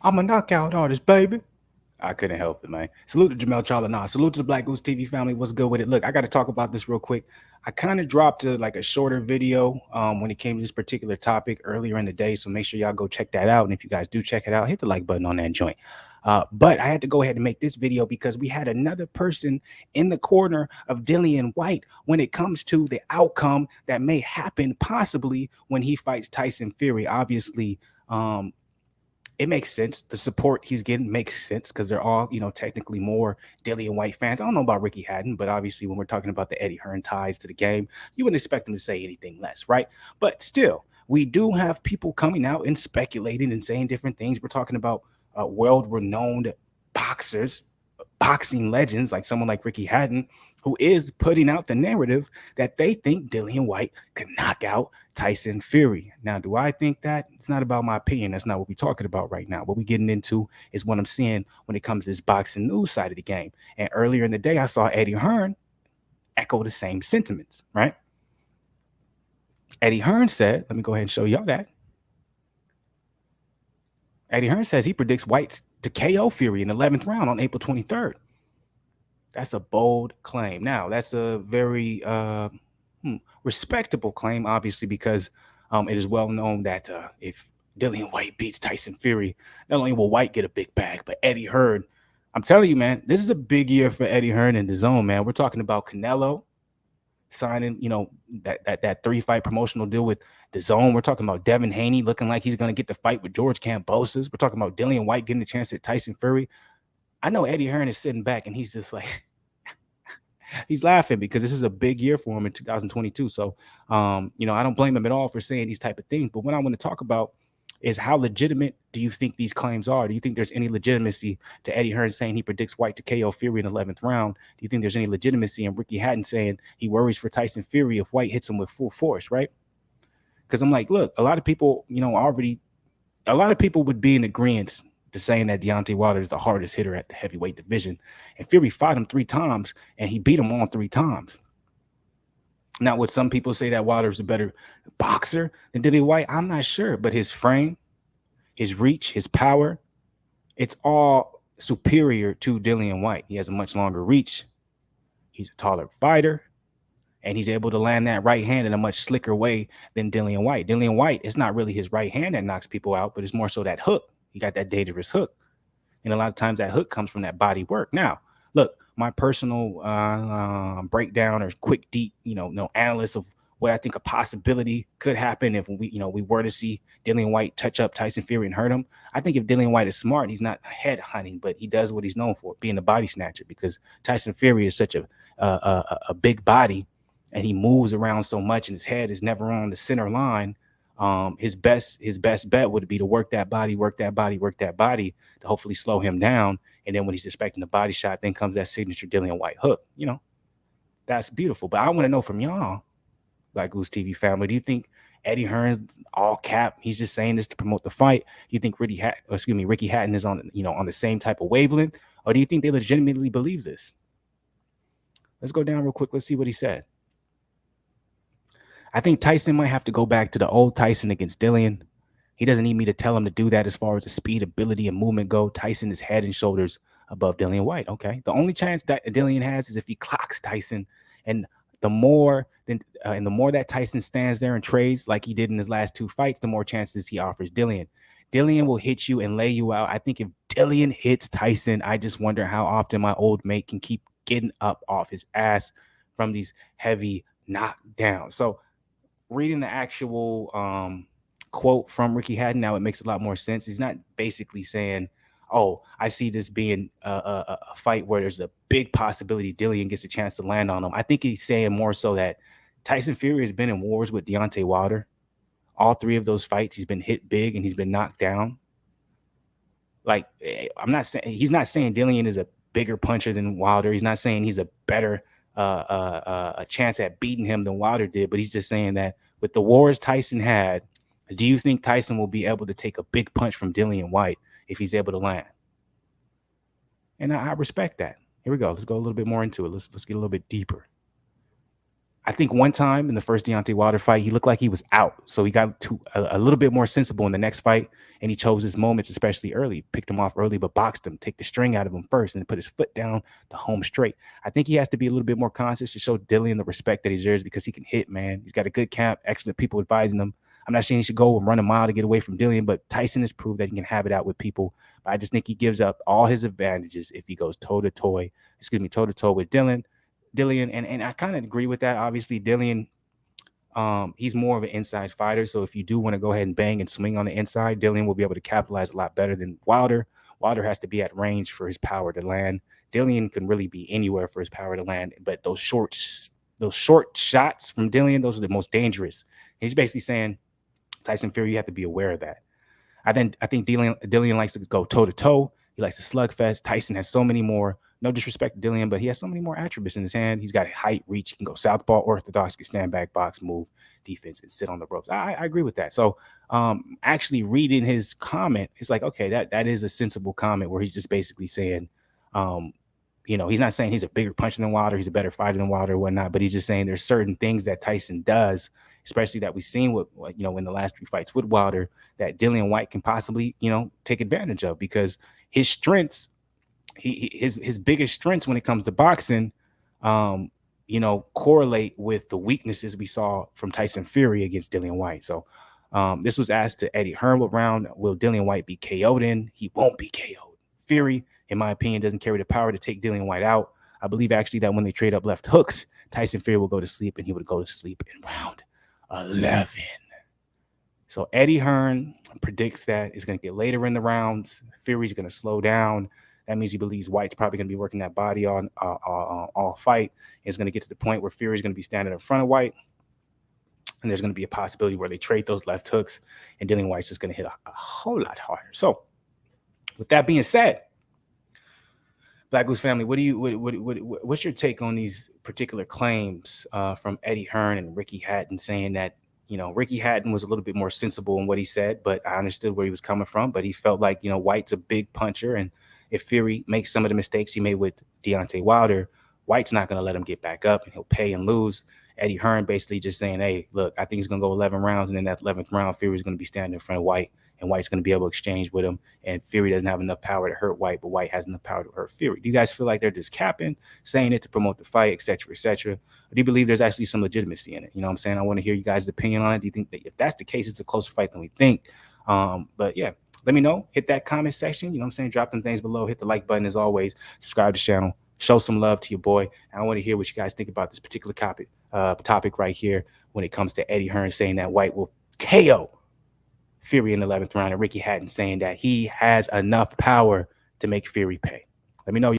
I'm a knockout artist, baby. I couldn't help it, man. Salute to Jamel Charles. Nah, salute to the Black Goose TV family. What's good with it? Look, I got to talk about this real quick. I kind of dropped like a shorter video when it came to this particular topic earlier in the day. So make sure y'all go check that out. And if you guys do check it out, hit the like button on that joint. But I had to go ahead and make this video because we had another person in the corner of Dillian Whyte when it comes to the outcome that may happen possibly when he fights Tyson Fury. Obviously, it makes sense. The support he's getting makes sense because they're all, technically more Dillian Whyte fans. I don't know about Ricky Hatton, but obviously when we're talking about the Eddie Hearn ties to the game, you wouldn't expect him to say anything less, right? But still, we do have people coming out and speculating and saying different things. We're talking about world-renowned boxers, boxing legends like someone like Ricky Hatton, who is putting out the narrative that they think Dillian Whyte could knock out Tyson Fury. Now, do I think that? It's not about my opinion. That's not what we're talking about right now. What we're getting into is what I'm seeing when it comes to this boxing news side of the game. And earlier in the day, I saw Eddie Hearn echo the same sentiments, right? Eddie Hearn said, let me go ahead and show y'all that. Eddie Hearn says he predicts White to KO Fury in the 11th round on April 23rd. That's a bold claim. Now, that's a very respectable claim, obviously, because it is well known that if Dillian Whyte beats Tyson Fury, not only will White get a big bag, but Eddie Hearn. I'm telling you, man, this is a big year for Eddie Hearn in the zone, man. We're talking about Canelo signing, that 3-fight promotional deal with the zone. We're talking about Devin Haney looking like he's going to get the fight with George Kambosos. We're talking about Dillian Whyte getting a chance at Tyson Fury. I know Eddie Hearn is sitting back and he's just like, he's laughing because this is a big year for him in 2022. So, I don't blame him at all for saying these type of things. But what I want to talk about is how legitimate do you think these claims are? Do you think there's any legitimacy to Eddie Hearn saying he predicts White to KO Fury in the 11th round? Do you think there's any legitimacy in Ricky Hatton saying he worries for Tyson Fury if White hits him with full force, right? Because I'm like, look, a lot of people would be in agreement to saying that Deontay Wilder is the hardest hitter at the heavyweight division. And Fury fought him 3 times, and he beat him all 3 times. Now, would some people say that Wilder's a better boxer than Dillian Whyte? I'm not sure, but his frame, his reach, his power, it's all superior to Dillian Whyte. He has a much longer reach. He's a taller fighter, and he's able to land that right hand in a much slicker way than Dillian Whyte. Dillian Whyte, it's not really his right hand that knocks people out, but it's more so that hook. He got that dangerous hook. And a lot of times that hook comes from that body work. Now, look, my personal breakdown or quick, deep, no analysis of what I think a possibility could happen if we were to see Dillian Whyte touch up Tyson Fury and hurt him. I think if Dillian Whyte is smart, he's not head hunting, but he does what he's known for, being a body snatcher, because Tyson Fury is such a big body and he moves around so much and his head is never on the center line. His best bet would be to work that body to hopefully slow him down. And then when he's expecting the body shot, then comes that signature Dillian Whyte hook. That's beautiful. But I want to know from y'all, Black Goose TV family, do you think Eddie Hearn's all cap? He's just saying this to promote the fight. Do you think Ricky Hatton is on the same type of wavelength, or do you think they legitimately believe this? Let's go down real quick. Let's see what he said. I think Tyson might have to go back to the old Tyson against Dillian. He doesn't need me to tell him to do that as far as the speed, ability, and movement go. Tyson is head and shoulders above Dillian Whyte. Okay. The only chance that Dillian has is if he clocks Tyson. And the more that Tyson stands there and trades like he did in his last 2 fights, the more chances he offers Dillian. Dillian will hit you and lay you out. I think if Dillian hits Tyson, I just wonder how often my old mate can keep getting up off his ass from these heavy knockdowns. So, reading the actual quote from Ricky Hatton, now it makes a lot more sense. He's not basically saying, oh, I see this being a fight where there's a big possibility Dillian gets a chance to land on him. I think he's saying more so that Tyson Fury has been in wars with Deontay Wilder. All 3 of those fights, he's been hit big and he's been knocked down. Like, he's not saying Dillian is a bigger puncher than Wilder. He's not saying he's a better a chance at beating him than Wilder did, but he's just saying that with the wars Tyson had, do you think Tyson will be able to take a big punch from Dillian Whyte if he's able to land? And I respect that. Here we go. Let's go a little bit more into it. Let's get a little bit deeper. I think one time in the first Deontay Wilder fight, he looked like he was out. So he got a little bit more sensible in the next fight, and he chose his moments, especially early. Picked him off early, but boxed him, take the string out of him first, and then put his foot down the home straight. I think he has to be a little bit more conscious to show Dillian the respect that he deserves because he can hit, man. He's got a good camp, excellent people advising him. I'm not saying he should go and run a mile to get away from Dillian, but Tyson has proved that he can have it out with people. But I just think he gives up all his advantages if he goes toe to toe with Dillian, and I kind of agree with that. Obviously, Dillian, he's more of an inside fighter. So if you do want to go ahead and bang and swing on the inside, Dillian will be able to capitalize a lot better than Wilder. Wilder has to be at range for his power to land. Dillian can really be anywhere for his power to land, but those short shots from Dillian, those are the most dangerous. He's basically saying, Tyson Fury, you have to be aware of that. I think Dillian likes to go toe to toe. He likes to slugfest. Tyson has so many more. No disrespect to Dillian, but he has so many more attributes in his hand. He's got height, reach. He can go southpaw, orthodox, can stand back, box, move, defense, and sit on the ropes. I agree with that. So actually reading his comment, it's like, okay, that is a sensible comment where he's just basically saying, he's not saying he's a bigger puncher than Wilder, he's a better fighter than Wilder or whatnot, but he's just saying there's certain things that Tyson does, especially that we've seen with, in the last 3 fights with Wilder, that Dillian Whyte can possibly, take advantage of because his strengths, his biggest strengths when it comes to boxing, correlate with the weaknesses we saw from Tyson Fury against Dillian Whyte. So this was asked to Eddie Hearn what round will Dillian Whyte be KO'd in? He won't be KO'd. Fury, in my opinion, doesn't carry the power to take Dillian Whyte out. I believe actually that when they trade up left hooks, Tyson Fury will go to sleep, and he would go to sleep in round 11. So Eddie Hearn predicts that it's going to get later in the rounds. Fury's going to slow down. That means he believes White's probably going to be working that body on all fight. It's going to get to the point where Fury's going to be standing in front of Whyte, and there's going to be a possibility where they trade those left hooks, and Dillian Whyte's just going to hit a whole lot harder. So with that being said, Black Goose family, what's your take on these particular claims from Eddie Hearn and Ricky Hatton saying that, Ricky Hatton was a little bit more sensible in what he said, but I understood where he was coming from, but he felt like, White's a big puncher, and if Fury makes some of the mistakes he made with Deontay Wilder, White's not going to let him get back up, and he'll pay and lose. Eddie Hearn basically just saying, hey, look, I think he's going to go 11 rounds, and then that 11th round, Fury's going to be standing in front of Whyte, and White's going to be able to exchange with him, and Fury doesn't have enough power to hurt Whyte, but Whyte has enough power to hurt Fury. Do you guys feel like they're just capping, saying it to promote the fight, et cetera, et cetera? Or do you believe there's actually some legitimacy in it? You know what I'm saying? I want to hear you guys' opinion on it. Do you think that if that's the case, it's a closer fight than we think? But yeah, let me know. Hit that comment section. You know what I'm saying? Drop them things below. Hit the like button as always. Subscribe to the channel. Show some love to your boy. And I want to hear what you guys think about this particular topic right here when it comes to Eddie Hearn saying that Whyte will KO Fury in the 11th round, and Ricky Hatton saying that he has enough power to make Fury pay. Let me know.